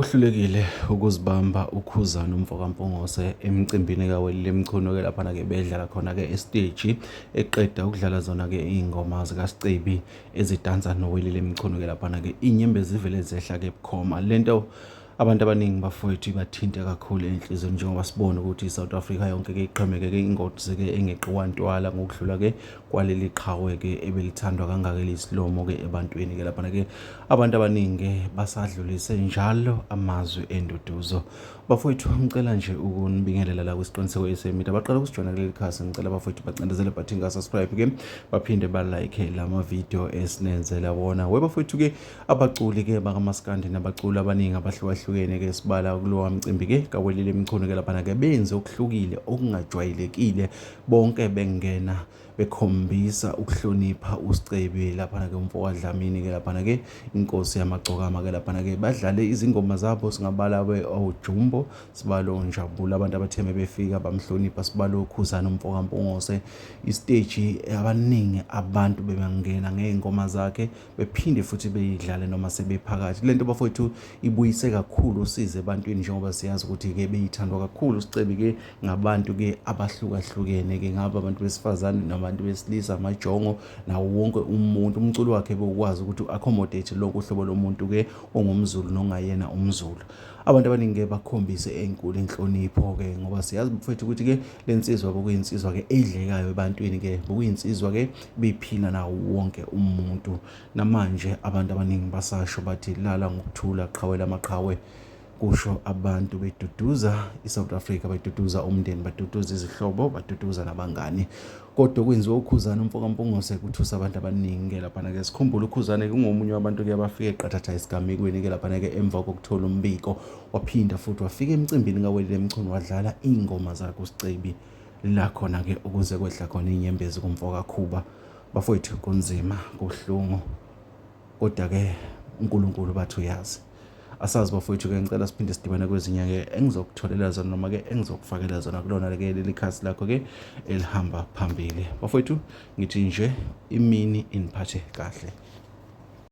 Uhlulekile ukuzibamba ukhuzana uMfokampongose emcimbini kaWelile Mchunu-ke laphana-ke bedlala khona-ke esiteji eqeda ukudlala zona-ke iy'ngoma zikaSicebi ezidansa noWelile Mchunu-ke laphana-ke iy'nyembezi zivele zehla-ke bukhoma. Lento abantu abaningi bafowethu bathinte kakhulu enhlizweni njengoba sibona ukuthi iSouth Africa yonke-ke iqhameke-ke ingozi-ke engeqiwa ntwala ngokudlula-ke kwaleli qhawe-ke ebelithandwa kangaka liyisilomo-ke ebantwini-ke laphana-ke abantu abaningi basadlulise njalo amazwi enduduzo. Bafowethu ngicela nje ukunibingelela la kwisiqiniseko SM baqala ukusijona kuleli khasi. Ngicela bafowethu bacindezele button ka-subscribe-ke baphinde ba-like lama video esinenzela wona. Webafowethu-ke abaculi-ke bakamaskandi nabaculi abaningi abahlukahlukene-ke sibala kulowa mcimbi-ke kaWelile Mchunu-ke laphana-ke benze okuhlukile okungajwayelekile, bonke bengena bekhombisa ukuhlonipha uSicebi laphana-ke umfowabo Dlamini-ke laphana-ke inkosi yamagcokama-ke laphana-ke badlale izingoma zabo. Singabala oJumbo, sibalo Njabula, abantu abatheme befika bamhlonipha, sibalo uKhuzana uMfokampongose. Isiteji abaningi abantu bebangena ngey'ngoma zakhe bephinde futhi beyidlale noma sebephakathi. Lento bafowethu ibuyise kakhulu usize ebantwini njengoba siyazi ukuthi-ke beyithandwa kakhulu uSicebi-ke ngabantu-ke abahlukahlukene-ke, ngaba abantu besifazane nabantu besilisa, amajongo nawo wonke umuntu. Umculo wakhe bewukwazi ukuthi u-accommodate lokhu uhlobo lomuntu-ke ongumZulu nongayena umZulu. Abantu abaningi-ke bakhombise enkulu inhlonipho-ke ngoba siyazi mfowethu ukuthi-ke le nsizwa bekuyinsizwa-ke edlekayo ebantwini-ke, bekuyinsizwa-ke beyiphila nawo wonke umuntu. Namanje abantu abaningi basasho bathi lala ngokuthula qhawela amaqhawe, kusho abantu beduduza iSouth Africa, beduduza umndeni, baduduza izihlobo, baduduza nabangani. Kodwa kwenziwa uKhuzana uMfokampongose kuthusa abantu abaningi-ke laphana-ke. Sikhumbule uKhuzana-ke kungomunye wabantu-ke abafike qathatha esigamekweni-ke laphana-ke emva kokuthola umbiko, waphinda futhi wafika emcimbini kaWelile Mchunu wadlala iy'ngoma zakhe uSicebi la khona-ke ukuze kwehla khona iy'nyembezi kuMfokakhuba. Bafowethu kunzima, kuhlungu, kodwa-ke uNkulunkulu bathi uyazi. Asazi bafowethu-ke ngicela siphinde sidibane kwezinye-ke engizokutholela zona noma-ke engizokufakela zona kulona-ke leli khasi lakho-ke elihamba phambili. Bafowethu ngithi nje imini iniphathe kahle.